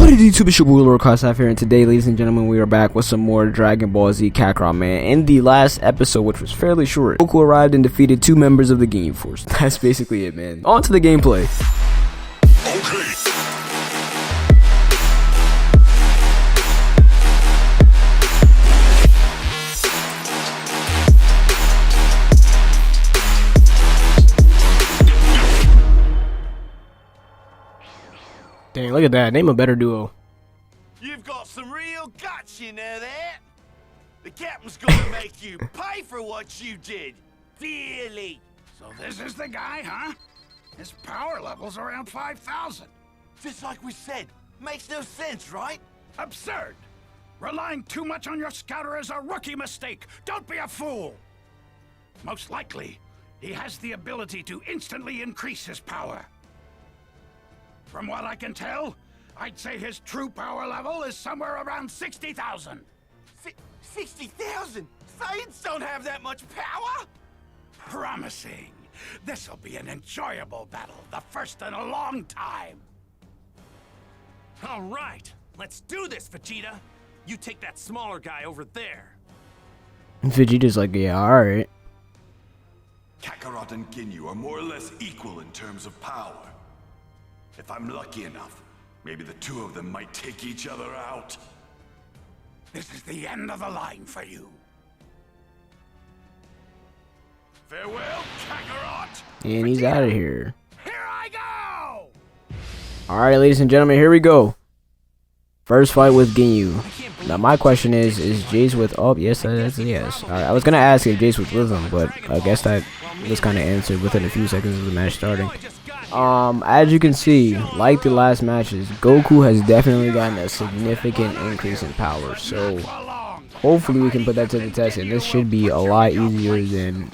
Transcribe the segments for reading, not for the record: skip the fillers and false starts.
What is YouTube? It's your boy LordKaiSav here, and today, ladies and gentlemen, we are back with some more Dragon Ball Z Kakarot, man. In the last episode, which was fairly short, Goku arrived and defeated 2 members of the Ginyu Force. That's basically it, man. On to the gameplay. Okay. Dang, look at that. Name a better duo. You've got some real guts, you know that? The captain's gonna make you pay for what you did. Dearly. So this is the guy, huh? His power level's around 5,000. Just like we said. Makes no sense, right? Absurd. Relying too much on your scouter is a rookie mistake. Don't be a fool. Most likely, he has the ability to instantly increase his power. From what I can tell, I'd say his true power level is somewhere around 60,000. 60,000? Saiyans don't have that much power? Promising. This'll be an enjoyable battle, the first in a long time. All right, let's do this, Vegeta. You take that smaller guy over there. Vegeta's like, yeah, alright. Kakarot and Ginyu are more or less equal in terms of power. If I'm lucky enough, maybe the two of them might take each other out. This is the end of the line for you. Farewell, Kakarot! And he's out of here. Here I go! Alright, ladies and gentlemen, here we go. First fight with Ginyu. Now, my question is Jace with... Oh, yes, that's a yes. Alright, I was going to ask if Jace was with him, but I guess that was kind of answered within a few seconds of the match starting. As you can see, like the last matches, Goku has definitely gotten a significant increase in power. So, hopefully we can put that to the test, and this should be a lot easier than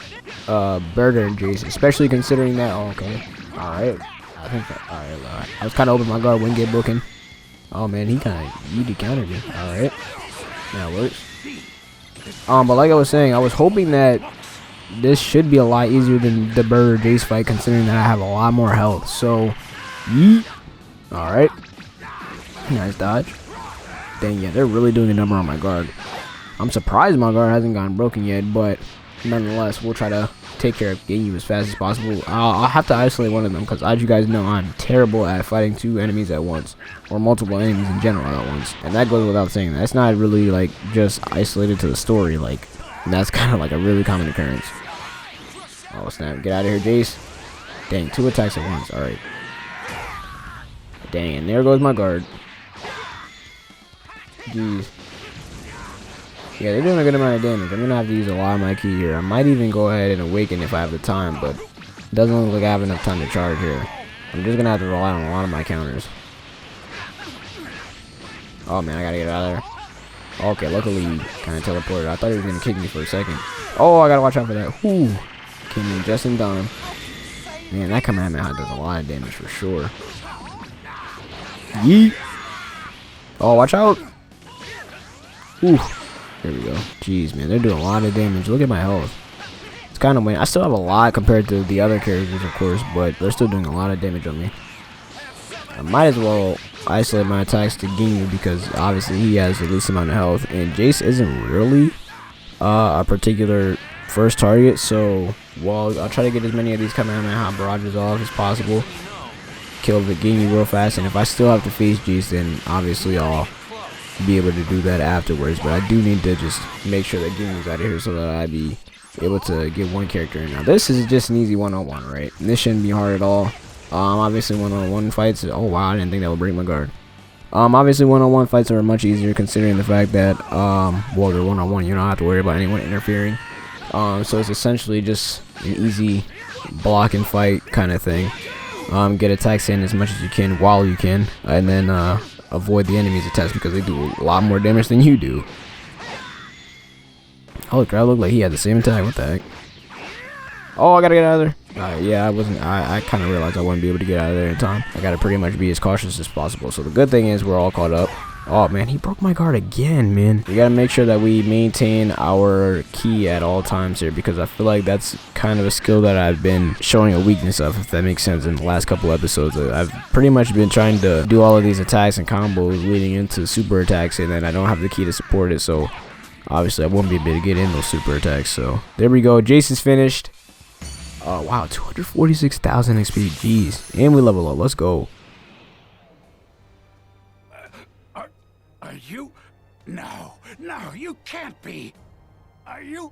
Burger and Jace, especially considering that... Oh, okay. Alright. I think that... Alright, I was kind of open my guard, wouldn't get booking. Oh man, he kind of countered me. Alright. That works. But like I was saying, I was hoping that this should be a lot easier than the Burger Jace fight, considering that I have a lot more health. So, yeet. Alright. Nice dodge. Dang, yeah, they're really doing a number on my guard. I'm surprised my guard hasn't gotten broken yet, but nonetheless, we'll try to take care of Ginyu as fast as possible. I'll have to isolate one of them, because as you guys know, I'm terrible at fighting 2 enemies at once, or multiple enemies in general at once, and that goes without saying. That's not really like just isolated to the story, like that's kind of like a really common occurrence. Oh snap, get out of here, Jace. Dang, 2 attacks at once. Alright. Dang, and there goes my guard. Jeez. Yeah, they're doing a good amount of damage. I'm going to have to use a lot of my ki here. I might even go ahead and awaken if I have the time, but it doesn't look like I have enough time to charge here. I'm just going to have to rely on a lot of my counters. Oh, man, I got to get out of there. Okay, luckily he kind of teleported. I thought he was going to kick me for a second. Oh, I got to watch out for that. Whew. Came in just in time. Man, that Kamehameha does a lot of damage for sure. Yeet. Oh, watch out. Ooh. There we go. Jeez, man, they're doing a lot of damage. Look at my health. It's kind of winning. I still have a lot compared to the other characters, of course, but they're still doing a lot of damage on me. I might as well isolate my attacks to Ginyu, because obviously he has the least amount of health, and Jace isn't really a particular first target, so I'll try to get as many of these Kamehameha barrages off as possible. Kill the Ginyu real fast, and if I still have to face Jace, then obviously I'll be able to do that afterwards, but I do need to just make sure that Ginyu's out of here so that I be able to get one character in. Now this is just an easy one-on-one, right? This shouldn't be hard at all. Obviously one-on-one fights, oh wow, I didn't think that would break my guard. Obviously one-on-one fights are much easier, considering the fact that well, they're one-on-one, you don't have to worry about anyone interfering. So it's essentially just an easy block and fight kind of thing. Get attacks in as much as you can while you can, and then avoid the enemy's attacks, because they do a lot more damage than you do. Holy crap, looked like he had the same attack. What the heck? Oh, I gotta get out of there. Yeah, I kind of realized I wouldn't be able to get out of there in time. I gotta pretty much be as cautious as possible. So the good thing is we're all caught up. Oh man, he broke my guard again, man. We gotta make sure that we maintain our ki at all times here, because I feel like that's kind of a skill that I've been showing a weakness of, if that makes sense, in the last couple episodes. I've pretty much been trying to do all of these attacks and combos leading into super attacks, and then I don't have the ki to support it, so obviously I won't be able to get in those super attacks. So there we go, Jace is finished. Oh wow, 246,000 XP, jeez. And we level up, let's go. Are you? No, you can't be. Are you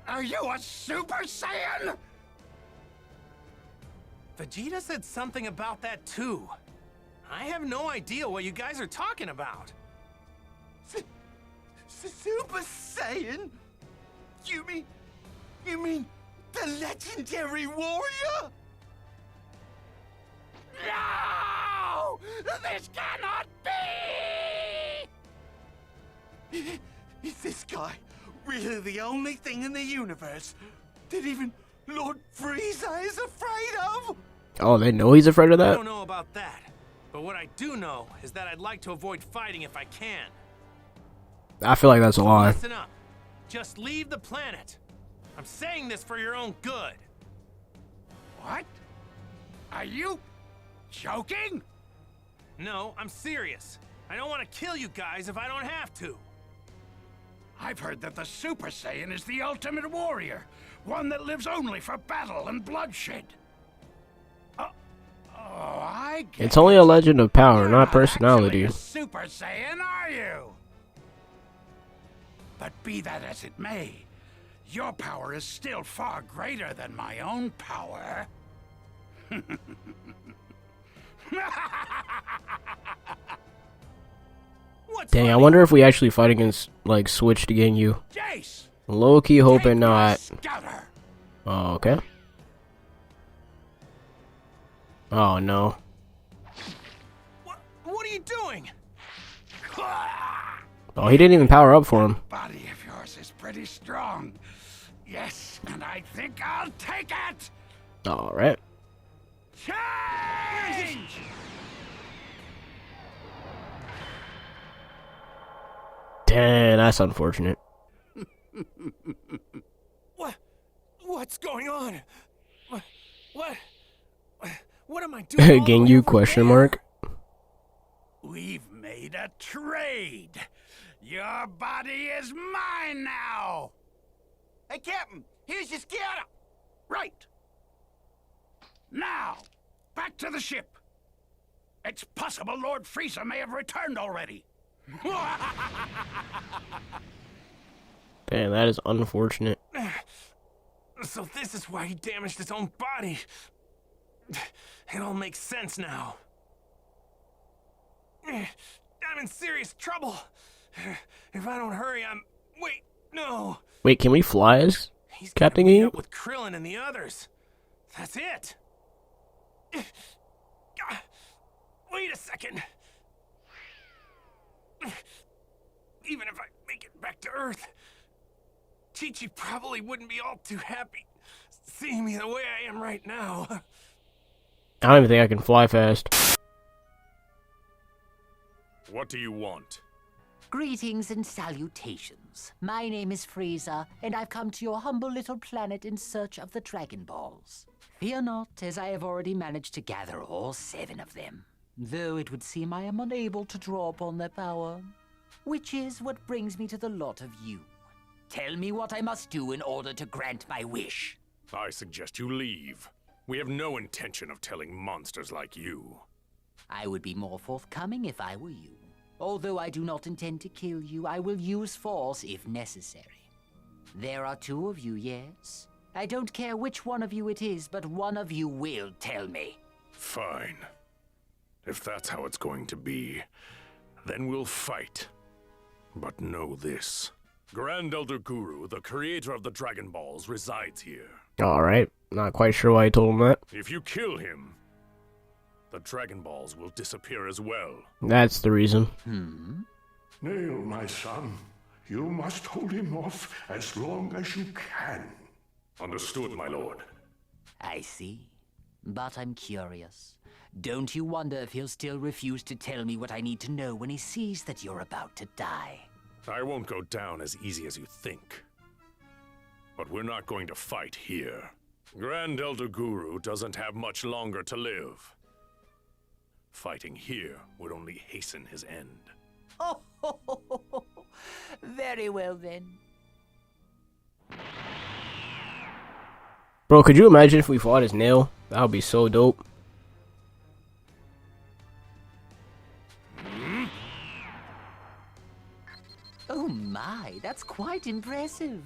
a Super Saiyan? Vegeta said something about that too. I have no idea what you guys are talking about. Super Saiyan? You mean the legendary warrior? No! This cannot be! Is this guy really the only thing in the universe that even Lord Frieza is afraid of? Oh, they know he's afraid of I that? don't know about that, but what I do know is that I'd like to avoid fighting if I can. I feel like that's a lie. Listen up. Just leave the planet. I'm saying this for your own good. What? Are you joking? No, I'm serious. I don't want to kill you guys if I don't have to. I've heard that the Super Saiyan is the ultimate warrior, one that lives only for battle and bloodshed. I get It's only a legend of power, You're not personality. actually a Super Saiyan, are you? But be that as it may, your power is still far greater than my own power. What's Dang, I funny? wonder if we actually fight against, like, Switch to Ginyu. Jace, Low-key hoping take my not. Scouter. Oh, okay. Oh, no. What are you doing? Oh, he didn't even power up for him. Body of yours is pretty strong. Yes, and I think I'll take it. Alright. Change! Damn, that's unfortunate. What's going on? What am I doing? all the way Ginyu over question there? mark? We've made a trade. Your body is mine now. Hey, Captain, here's your scouter. Right. Now, back to the ship. It's possible Lord Frieza may have returned already. Damn, that is unfortunate. So this is why he damaged his own body. It all makes sense now. I'm in serious trouble. If I don't hurry, Wait, no. Wait, can we fly as He's Captain gonna meet Ginyu? up with Krillin and the others. That's it. Wait a second. Even if I make it back to Earth, Chi-Chi probably wouldn't be all too happy seeing me the way I am right now. I don't even think I can fly fast. What do you want? Greetings and salutations. My name is Frieza, and I've come to your humble little planet in search of the Dragon Balls. Fear not, as I have already managed to gather all 7 of them. Though it would seem I am unable to draw upon their power. Which is what brings me to the lot of you. Tell me what I must do in order to grant my wish. I suggest you leave. We have no intention of telling monsters like you. I would be more forthcoming if I were you. Although I do not intend to kill you, I will use force if necessary. There are 2 of you, yes? I don't care which one of you it is, but one of you will tell me. Fine. If that's how it's going to be, then we'll fight. But know this. Grand Elder Guru, the creator of the Dragon Balls, resides here. Alright, not quite sure why I told him that. If you kill him, the Dragon Balls will disappear as well. That's the reason. Nail, my son. You must hold him off as long as you can. Understood, my lord. I see. But I'm curious. Don't you wonder if he'll still refuse to tell me what I need to know when he sees that you're about to die? I won't go down as easy as you think. But we're not going to fight here. Grand Elder Guru doesn't have much longer to live. Fighting here would only hasten his end. Oh, very well then. Bro, could you imagine if we fought as Nail? That would be so dope. Oh my, that's quite impressive.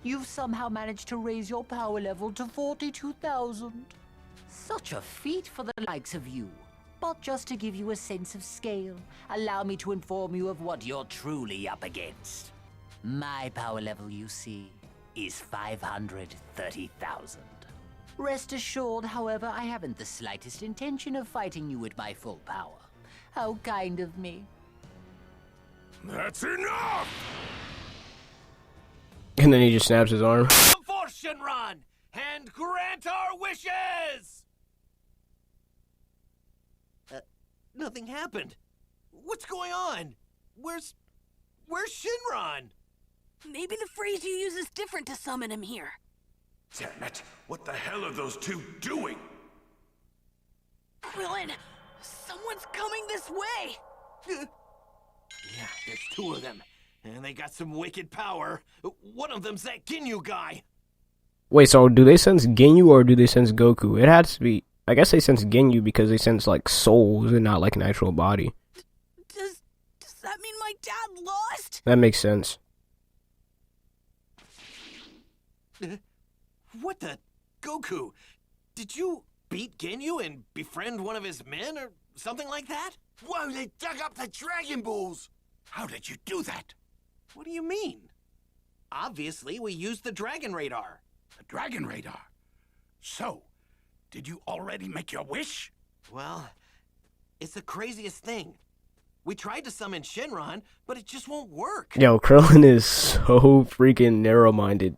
You've somehow managed to raise your power level to 42,000. Such a feat for the likes of you. But just to give you a sense of scale, allow me to inform you of what you're truly up against. My power level, you see, is 530,000. Rest assured, however, I haven't the slightest intention of fighting you with my full power. How kind of me. That's enough! And then he just snaps his arm. Come forth, Shinran, and grant our wishes! Nothing happened. What's going on? Where's Shinran? Maybe the phrase you use is different to summon him here. Damn it! What the hell are those two doing? Krillin, someone's coming this way! Yeah, there's two of them. And they got some wicked power. One of them's that Ginyu guy. Wait, so do they sense Ginyu or do they sense Goku? It has to be... I guess they sense Ginyu because they sense, like, souls and not, like, an actual body. Does that mean my dad lost? That makes sense. What the... Goku, did you beat Ginyu and befriend one of his men or something like that? Whoa, they dug up the Dragon Balls! How did you do that? What do you mean? Obviously, we used the Dragon Radar. The Dragon Radar. So, did you already make your wish? Well, it's the craziest thing. We tried to summon Shinran, but it just won't work. Yo, Krillin is so freaking narrow-minded.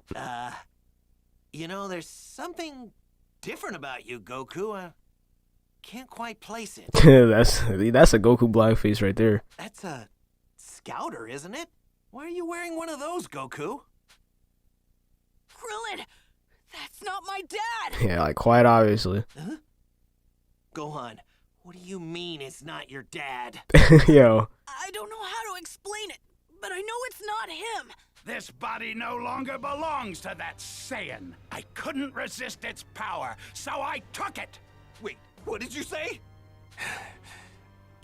You know, there's something different about you, Goku. Can't quite place it. that's a Goku blackface right there. That's a scouter, isn't it? Why are you wearing one of those, Goku? Krillin, that's not my dad! Yeah, like, quite obviously. Huh? Gohan, what do you mean it's not your dad? Yo. I don't know how to explain it, but I know it's not him. This body no longer belongs to that Saiyan. I couldn't resist its power, so I took it. Wait, what did you say?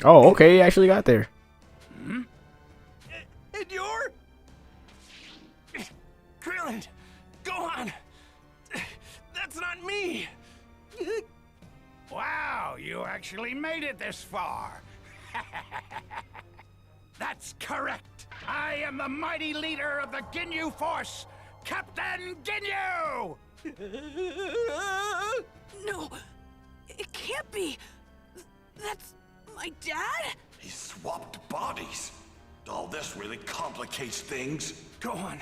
Oh, okay, he actually got there. Hmm? And you're... Krillin! Gohan! That's not me! Wow, you actually made it this far. That's correct. I am the mighty leader of the Ginyu Force, Captain Ginyu! No, it can't be. That's my dad? He swapped bodies. All this really complicates things. Gohan,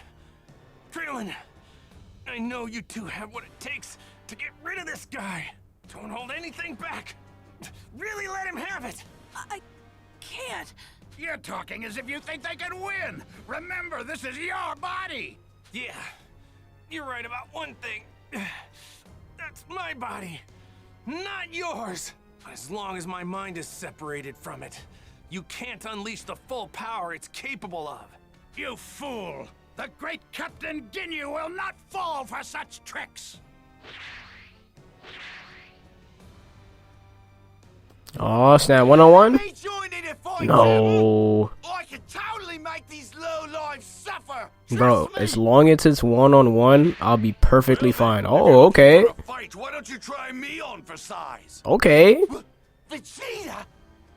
Krillin, I know you two have what it takes to get rid of this guy. Don't hold anything back. Really let him have it. I can't. You're talking as if you think they can win. Remember, this is your body. Yeah, you're right about one thing. That's my body, not yours. As long as my mind is separated from it, you can't unleash the full power it's capable of. You fool! The great Captain Ginyu will not fall for such tricks! Oh, snap, 1-on-1? Me join in a fight, No. I can totally make these low lives suffer. Bro, Trust me. as long as it's 1-on-1, I'll be perfectly fine. Oh, okay. For a fight, why don't you try me on for size? Okay. Vegeta,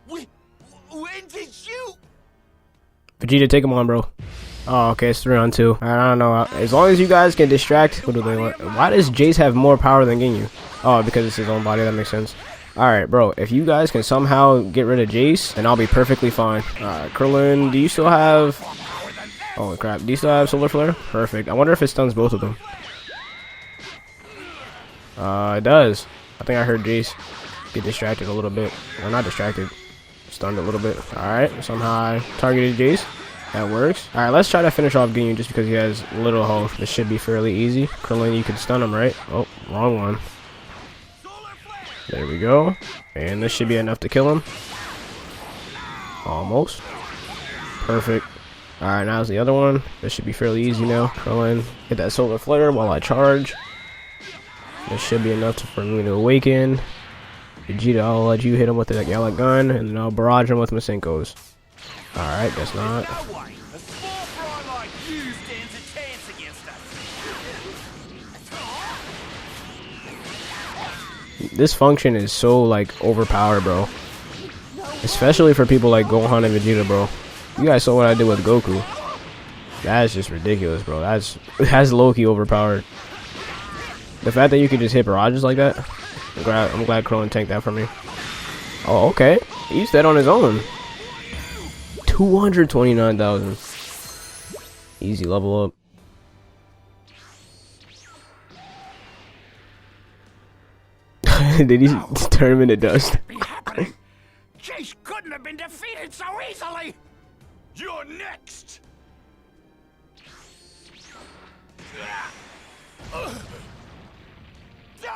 when did you? Vegeta, take him on, bro. Oh, okay, it's 3-on-2. I don't know. As long as you guys can distract... What do they want? Why does Jace have more power than Ginyu? Oh, because it's his own body. That makes sense. Alright, bro. If you guys can somehow get rid of Jace, then I'll be perfectly fine. Alright, Krillin, do you still have... Oh, crap. Do you still have Solar Flare? Perfect. I wonder if it stuns both of them. It does. I think I heard Jace. get distracted a little bit. Or not distracted, stunned a little bit. Alright, somehow I targeted Jace. That works. Alright, let's try to finish off Ginyu just because he has little health. This should be fairly easy. Krillin, you can stun him, right? Oh, wrong one. There we go. And this should be enough to kill him. Almost. Perfect. Alright, now's the other one. This should be fairly easy now. Krillin, hit that solar flare while I charge. This should be enough for me to awaken. Vegeta, I'll let you hit him with that yellow gun, and then I'll barrage him with Masenko's. Alright, guess not. This function is so, like, overpowered, bro. Especially for people like Gohan and Vegeta, bro. You guys saw what I did with Goku. That's just ridiculous, bro. That's low-key overpowered. The fact that you could just hit barrages like that, I'm glad Krillin tanked that for me. Oh, okay. He's dead on his own. 229,000. Easy level up. Did he turn him into dust? Jace couldn't have been defeated so easily. You're next. Die!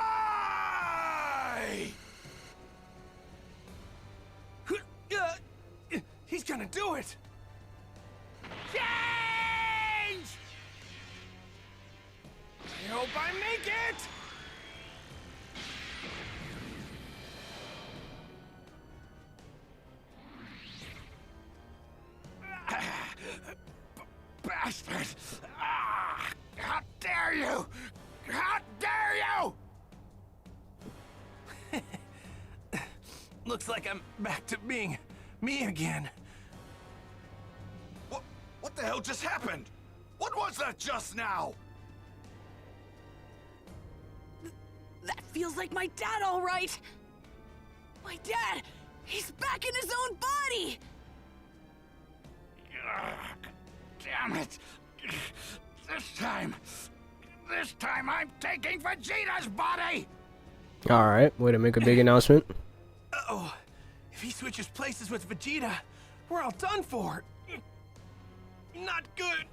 He's gonna do it. Change! I hope I make it. Bastard! How dare you! How dare you! Looks like I'm back to being me again. What the hell just happened? What was that just now? That feels like my dad, all right. My dad, he's back in his own body. Damn it! This time I'm taking Vegeta's body! Alright, way to make a big announcement. Uh-oh. If he switches places with Vegeta, we're all done for. Not good.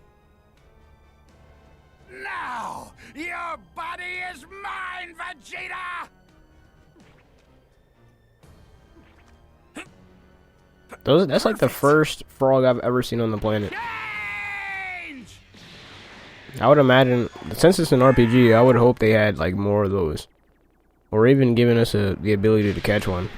Now, your body is mine, Vegeta! That's like the first frog I've ever seen on the planet. Change! I would imagine, since it's an RPG, I would hope they had like more of those, or even giving us the ability to catch one.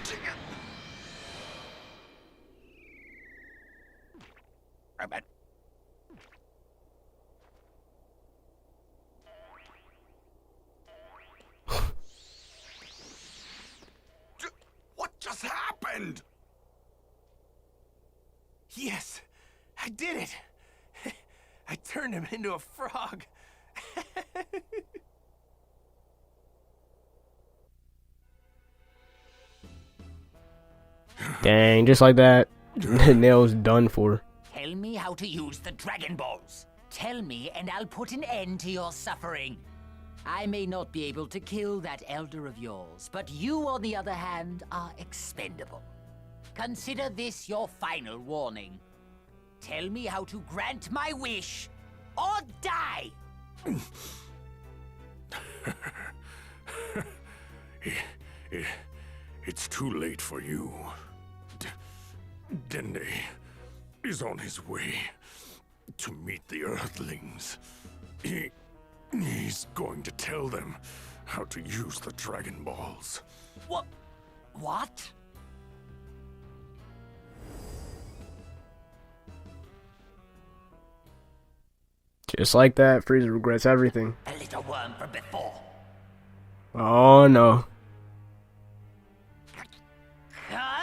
What just happened? Yes, I did it. I turned him into a frog. Dang, just like that, Nail's done for. Tell me how to use the Dragon Balls. Tell me and I'll put an end to your suffering. I may not be able to kill that elder of yours, but you, on the other hand, are expendable. Consider this your final warning. Tell me how to grant my wish, or die! It's too late for you. Dende is on his way to meet the Earthlings. He's going to tell them how to use the Dragon Balls. What? Just like that, Frieza regrets everything. A little worm from before. Oh no.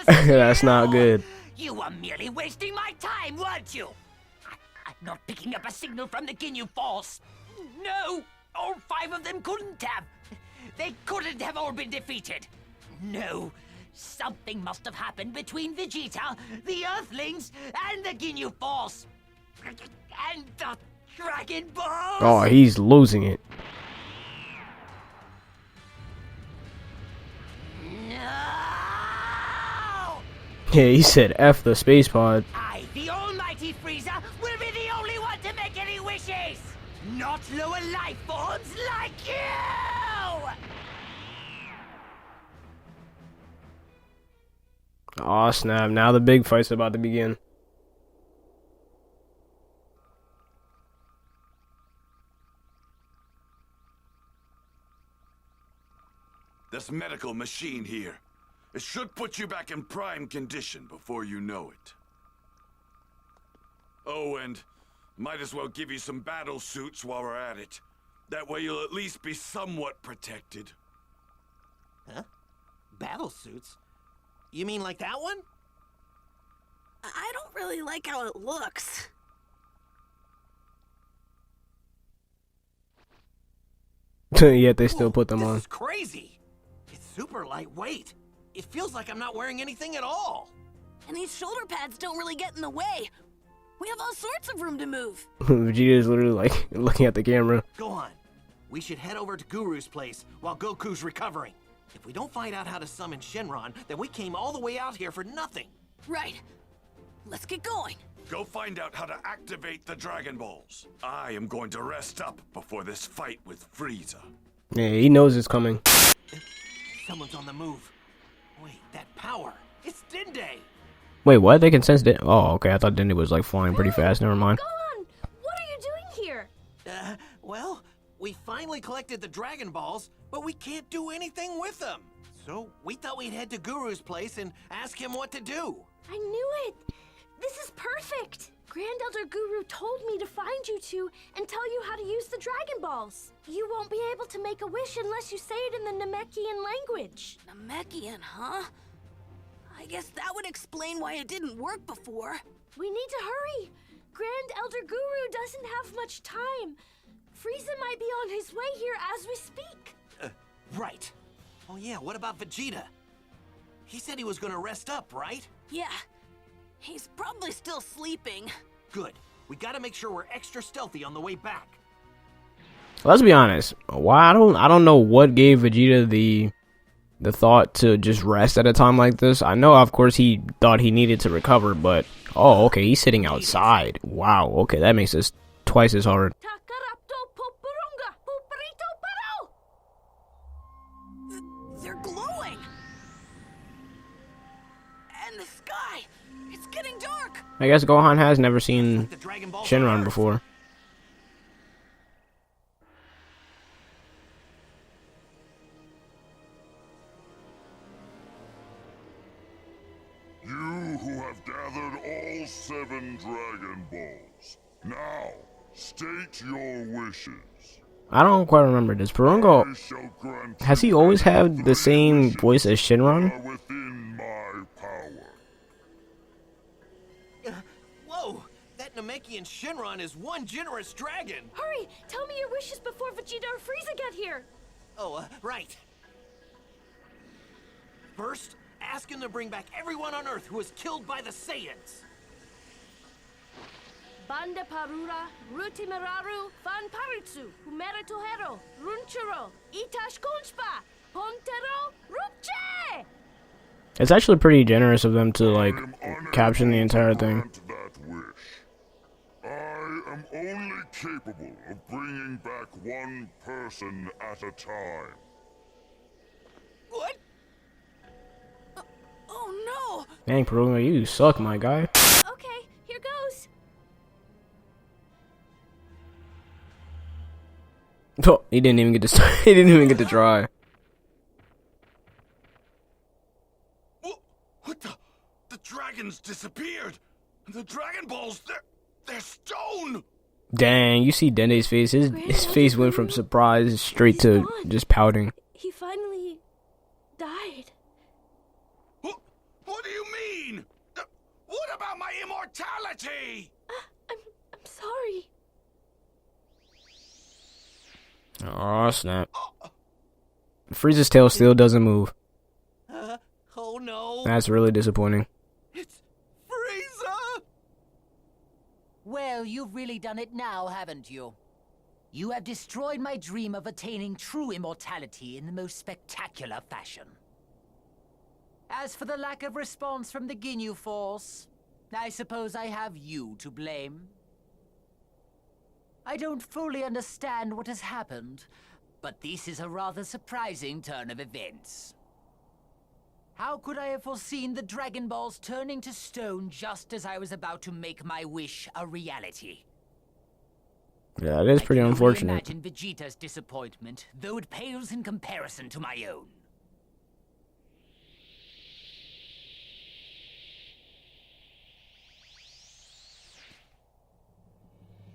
That's not good. You were merely wasting my time, weren't you? I'm not picking up a signal from the Ginyu Force. No, all 5 of them couldn't have. They couldn't have all been defeated. No, something must have happened between Vegeta, the Earthlings, and the Ginyu Force. And the Dragon Balls! Oh, he's losing it. No! Yeah, he said F the space pod. I, the almighty Frieza, will be the only one to make any wishes! Not lower life forms like you! Aw, snap. Now the big fight's about to begin. This medical machine here, it should put you back in prime condition before you know it. Oh, and might as well give you some battle suits while we're at it. That way you'll at least be somewhat protected. Huh? Battle suits? You mean like that one? I don't really like how it looks. Yet they still put them This on. is crazy. It's super lightweight. It feels like I'm not wearing anything at all. And these shoulder pads don't really get in the way. We have all sorts of room to move. Vegeta is literally like looking at the camera. Go on. We should head over to Guru's place while Goku's recovering. If we don't find out how to summon Shenron, then we came all the way out here for nothing. Right. Let's get going. Go find out how to activate the Dragon Balls. I am going to rest up before this fight with Frieza. Yeah, he knows it's coming. Someone's on the move. Wait, that power. It's Dende. Wait, what? They can sense it? Oh, okay. I thought Dende was like flying pretty fast. Never mind. Go on! What are you doing here? Well, we finally collected the Dragon Balls, but we can't do anything with them. So we thought we'd head to Guru's place and ask him what to do. I knew it! This is perfect! Grand Elder Guru told me to find you two and tell you how to use the Dragon Balls. You won't be able to make a wish unless you say it in the Namekian language. Namekian, huh? I guess that would explain why it didn't work before. We need to hurry! Grand Elder Guru doesn't have much time. Frieza might be on his way here as we speak. Right. Oh yeah, what about Vegeta? He said he was gonna rest up, right? Yeah. He's probably still sleeping. Good. We gotta make sure we're extra stealthy on the way back. Let's be honest. Why I don't know what gave Vegeta the thought to just rest at a time like this. I know, of course, he thought he needed to recover, but oh, okay, he's sitting outside. Wow, okay, that makes this twice as hard. They're glowing. And the sky, it's getting dark. I guess Gohan has never seen Shenron before. You who have gathered all 7 Dragon Balls, now state your wishes. I don't quite remember. Does Purungo, has he always had the same voice as Shenron? Within my power. Whoa! That Namekian Shenron is one generous dragon! Hurry! Tell me your wishes before Vegeta or Frieza get here! Oh, right. First, ask him to bring back everyone on Earth who was killed by the Saiyans. Banda Parura, Rutimeraru, Fan Paritsu, Humeritohero, Runchuro, Itash Kunspa, Pontero, Rupche! It's actually pretty generous of them to, like, caption the entire thing. That wish. I am only capable of bringing back one person at a time. What? Oh no! Dang, Purungo, you suck, my guy. Okay, here goes. Oh, he didn't even get to start. He didn't even get to try. What the? The dragons disappeared. The Dragon Balls, they're stone. Dang, you see Dende's face. His face went from surprise straight to just pouting. He finally died. What do you mean? What about my immortality? I'm sorry. Oh snap! Frieza's tail still doesn't move. Oh no! That's really disappointing. It's Frieza! Well, you've really done it now, haven't you? You have destroyed my dream of attaining true immortality in the most spectacular fashion. As for the lack of response from the Ginyu Force, I suppose I have you to blame. I don't fully understand what has happened, but this is a rather surprising turn of events. How could I have foreseen the Dragon Balls turning to stone just as I was about to make my wish a reality? Yeah, it is pretty unfortunate. I can only imagine Vegeta's disappointment, though it pales in comparison to my own.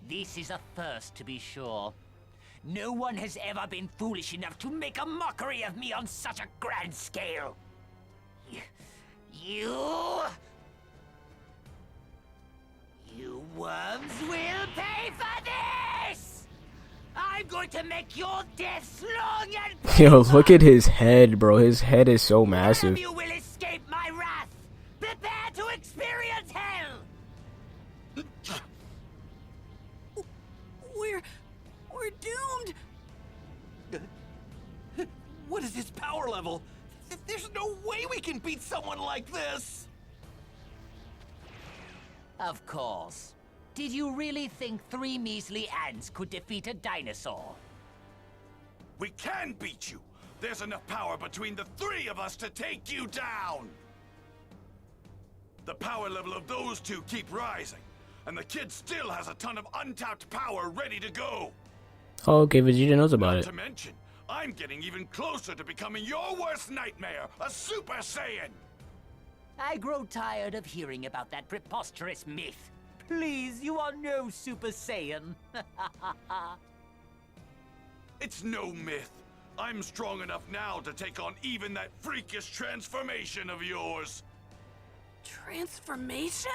This is a first, to be sure. No one has ever been foolish enough to make a mockery of me on such a grand scale. You worms will pay for this! I'm going to make your deaths long and Yo, look at his head, bro. His head is so massive. you will escape my wrath. Prepare to experience hell. We're doomed! What is his power level? There's no way we can beat someone like this! Of course. Did you really think 3 measly ants could defeat a dinosaur? We can beat you! There's enough power between the 3 of us to take you down! The power level of those 2 keep rising, and the kid still has a ton of untapped power ready to go! Oh, okay, Vegeta knows about it. Not to mention, I'm getting even closer to becoming your worst nightmare, a Super Saiyan! I grow tired of hearing about that preposterous myth. Please, you are no Super Saiyan. It's no myth. I'm strong enough now to take on even that freakish transformation of yours. Transformation?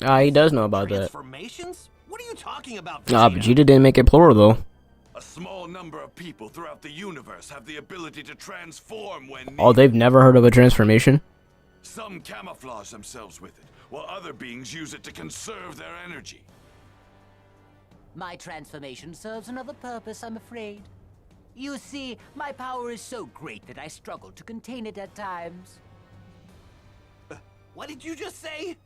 Ah, he does know about that. Transformations? What are you talking about, Ah, Vegeta didn't make it plural, though. A small number of people throughout the universe have the ability to transform when needed. Oh, they've never heard of a transformation? Some camouflage themselves with it, while other beings use it to conserve their energy. My transformation serves another purpose, I'm afraid. You see, my power is so great that I struggle to contain it at times. What did you just say?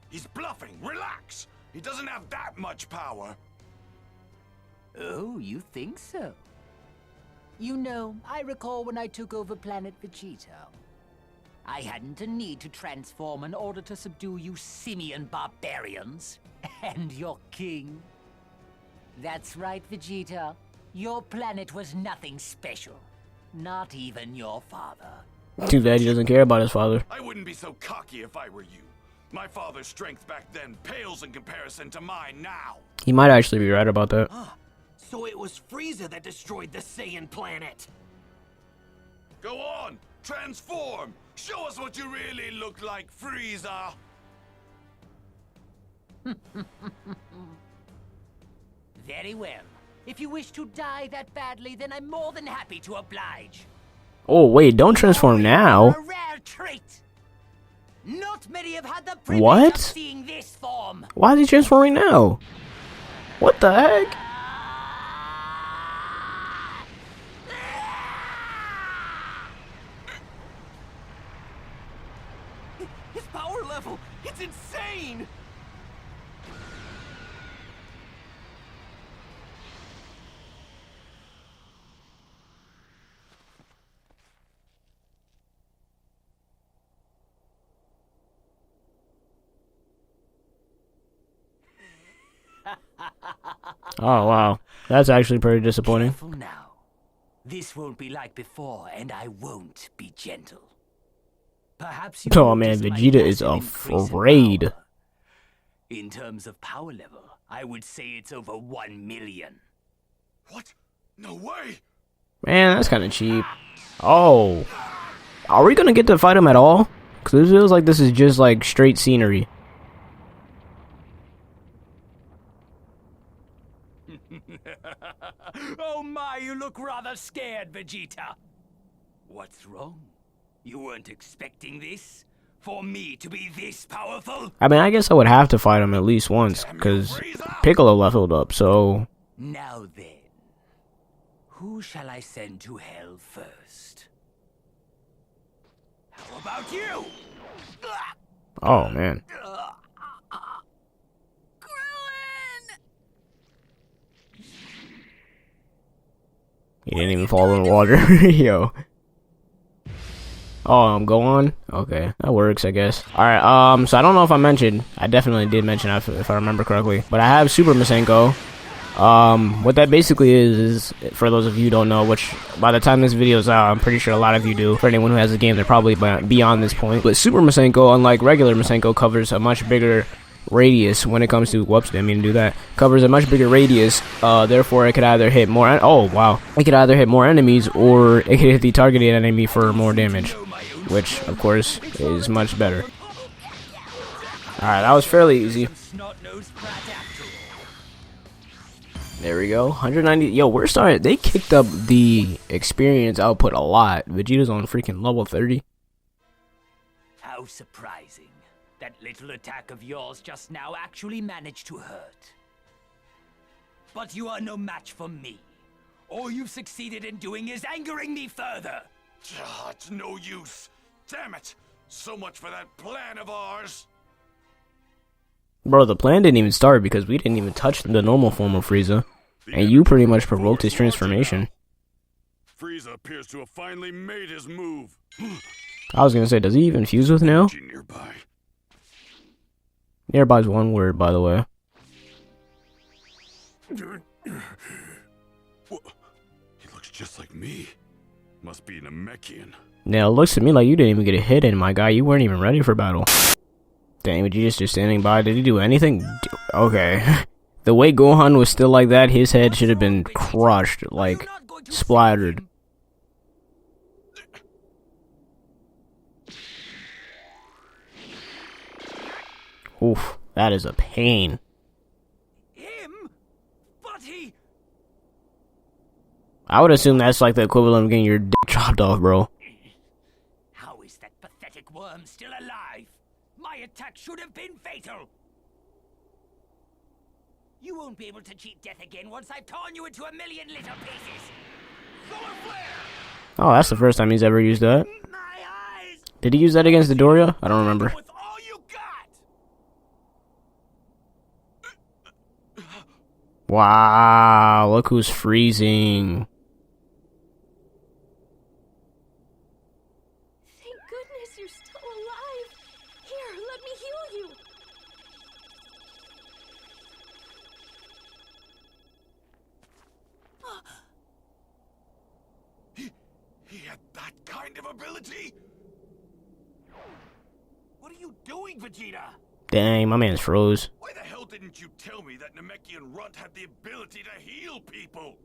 He's bluffing. Relax. He doesn't have that much power. Oh, you think so? You know, I recall when I took over planet Vegeta. I hadn't a need to transform in order to subdue you simian barbarians and your king. That's right, Vegeta. Your planet was nothing special. Not even your father. Too bad he doesn't care about his father. I wouldn't be so cocky if I were you. My father's strength back then pales in comparison to mine now. He might actually be right about that. So it was Frieza that destroyed the Saiyan planet. Go on, transform. Show us what you really look like, Frieza. Very well. If you wish to die that badly, then I'm more than happy to oblige. Oh, wait, don't transform now. A rare treat. Not many have had the privilege What? of seeing this form. Why is he transforming now? What the heck? His power level, it's insane! Oh, wow. That's actually pretty disappointing. Careful now. This won't be like before, and I won't be gentle. Perhaps you Oh, man, notice my Vegeta is massive increase in afraid. power. In terms of power level, I would say it's over 1 million. What? No way. Man, that's kind of cheap. Oh. Are we going to get to fight him at all? Because it feels like this is just like straight scenery. Oh my, you look rather scared, Vegeta. What's wrong? You weren't expecting this? For me to be this powerful? I mean, I guess I would have to fight him at least once, because Piccolo leveled up, so... Now then, who shall I send to hell first? How about you? Oh man. He didn't even fall in the water. Yo. Oh, go on? Okay, that works, I guess. Alright, so I don't know if I mentioned. I definitely did mention if I remember correctly. But I have Super Masenko. What that basically is, for those of you who don't know, which by the time this video is out, I'm pretty sure a lot of you do. For anyone who has a game, they're probably beyond this point. But Super Masenko, unlike regular Masenko, covers a much bigger radius when it comes to, whoops, didn't mean to do that, covers a much bigger radius, therefore it could either hit more, it could either hit more enemies, or it could hit the targeted enemy for more damage, which, of course, is much better. Alright, that was fairly easy. There we go, 190, yo, we're starting, they kicked up the experience output a lot. Vegeta's on freaking level 30. How surprising. That little attack of yours just now actually managed to hurt. But you are no match for me. All you've succeeded in doing is angering me further. It's no use. Damn it. So much for that plan of ours. Bro, the plan didn't even start because we didn't even touch the normal form of Frieza. And you pretty much provoked his transformation. Frieza appears to have finally made his move. I was gonna say, does he even fuse with now? Nearby. Nearby's one word, by the way. He looks just like me. Must be Namekian. Now, it looks to me like you didn't even get a hit in, my guy. You weren't even ready for battle. Dang, would you just standing by? Did he do anything? Okay. The way Gohan was still like that, his head should have been crushed, like, splattered. Oof, that is a pain. Him? But he... I would assume that's like the equivalent of getting your dick chopped off, bro. How is that pathetic worm still alive? My attack should have been fatal. You won't be able to cheat death again once I've torn you into a million little pieces. Solar flare! Oh, that's the first time he's ever used that. Did he use that against the Doria? I don't remember. Wow, look who's freezing. Thank goodness you're still alive. Here, let me heal you. He had that kind of ability? What are you doing, Vegeta? Dang, my man's froze. Why the hell didn't you tell me that Namekian Runt had the ability to heal people?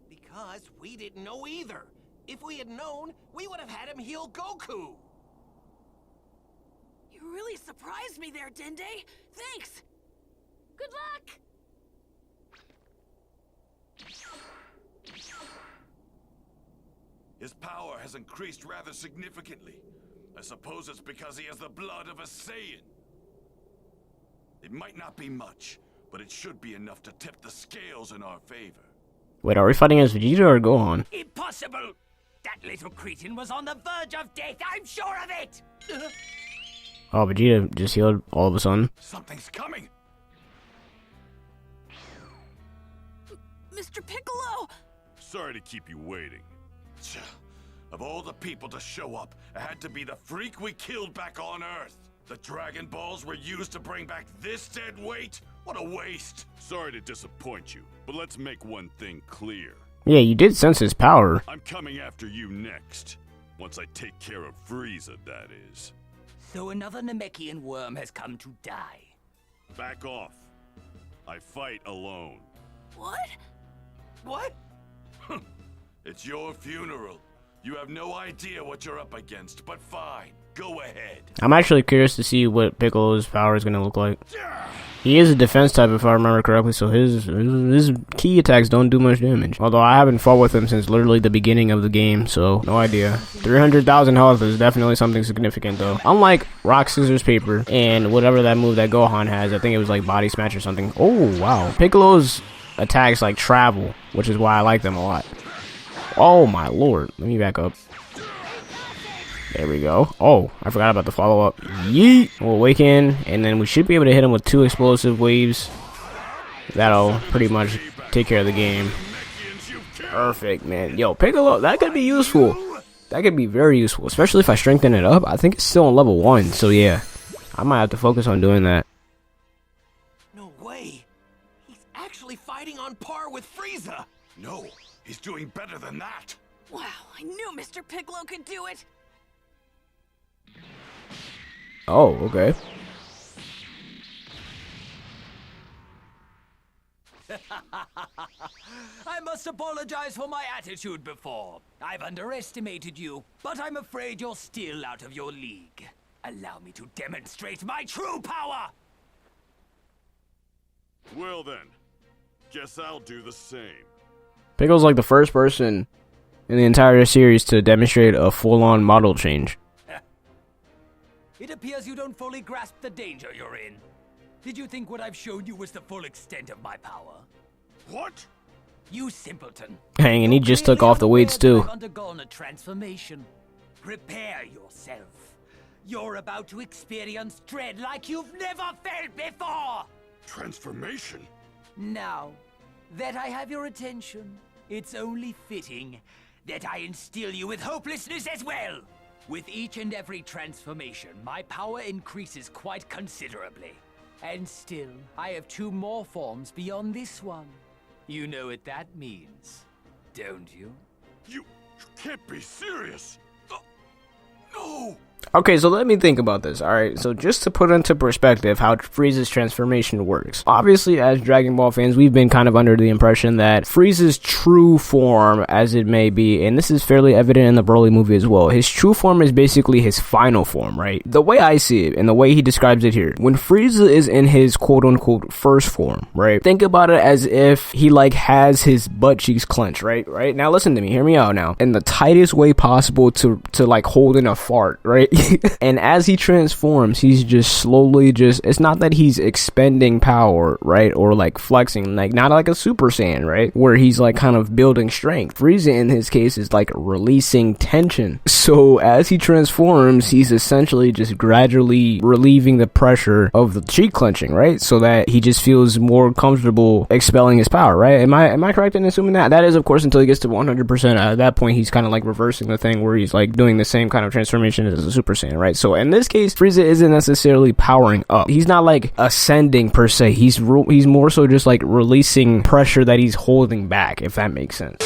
Because we didn't know either. If we had known, we would have had him heal Goku. You really surprised me there, Dende. Thanks. Good luck. His power has increased rather significantly. I suppose it's because he has the blood of a Saiyan. It might not be much, but it should be enough to tip the scales in our favor. Wait, are we fighting as Vegeta or Gohan? Impossible! That little cretin was on the verge of death, I'm sure of it! Oh, Vegeta just healed all of a sudden. Something's coming! Mr. Piccolo! Sorry to keep you waiting. Of all the people to show up, it had to be the freak we killed back on Earth. The Dragon Balls were used to bring back this dead weight? What a waste! Sorry to disappoint you, but let's make one thing clear. Yeah, you did sense his power. I'm coming after you next. Once I take care of Frieza, that is. So another Namekian worm has come to die. Back off. I fight alone. What? What? It's your funeral. You have no idea what you're up against, but fine. Go ahead. I'm actually curious to see what Piccolo's power is going to look like. He is a defense type, if I remember correctly, so his key attacks don't do much damage. Although I haven't fought with him since literally the beginning of the game, so no idea. 300,000 health is definitely something significant, though. Unlike Rock, Scissors, Paper, and whatever that move that Gohan has, I think it was like Body Smash or something. Oh, wow. Piccolo's attacks like travel, which is why I like them a lot. Oh, my lord. Let me back up. There we go. Oh, I forgot about the follow-up. Yeet! We'll awaken, and then we should be able to hit him with 2 explosive waves. That'll pretty much take care of the game. Perfect, man. Yo, Piccolo, that could be useful. That could be very useful, especially if I strengthen it up. I think it's still on level 1, so yeah. I might have to focus on doing that. No way. He's actually fighting on par with Frieza. No, he's doing better than that. Wow, I knew Mr. Piccolo could do it. Oh, okay. I must apologize for my attitude before. I've underestimated you, but I'm afraid you're still out of your league. Allow me to demonstrate my true power! Well then, guess I'll do the same. Piccolo's like the first person in the entire series to demonstrate a full-on model change. It appears you don't fully grasp the danger you're in. Did you think what I've shown you was the full extent of my power? What? You simpleton. Dang, and he just took off the weights too. I've undergone a transformation. Prepare yourself. You're about to experience dread like you've never felt before! Transformation? Now that I have your attention, it's only fitting that I instill you with hopelessness as well. With each and every transformation, my power increases quite considerably. And still, I have 2 more forms beyond this one. You know what that means, don't you? You can't be serious. No! Okay, so let me think about this, alright? So just to put into perspective how Frieza's transformation works. Obviously, as Dragon Ball fans, we've been kind of under the impression that Frieza's true form, as it may be, and this is fairly evident in the Broly movie as well, his true form is basically his final form, right? The way I see it, and the way he describes it here, when Frieza is in his quote-unquote first form, right? Think about it as if he, like, has his butt cheeks clenched, right? Now listen to me, hear me out now. In the tightest way possible to like, hold in a fart, right? And as he transforms, he's just slowly it's not that he's expending power, right? Or like flexing, like not like a Super Saiyan, right? Where he's like kind of building strength. Frieza in his case is like releasing tension. So as he transforms, he's essentially just gradually relieving the pressure of the cheek clenching, right? So that he just feels more comfortable expelling his power, right? Am I correct in assuming that? That is, of course, until he gets to 100%. At that point, he's kind of like reversing the thing where he's like doing the same kind of transformation as a Super Saiyan, right? So in this case, Frieza isn't necessarily powering up. He's not like ascending per se. He's more so just like releasing pressure that he's holding back, if that makes sense.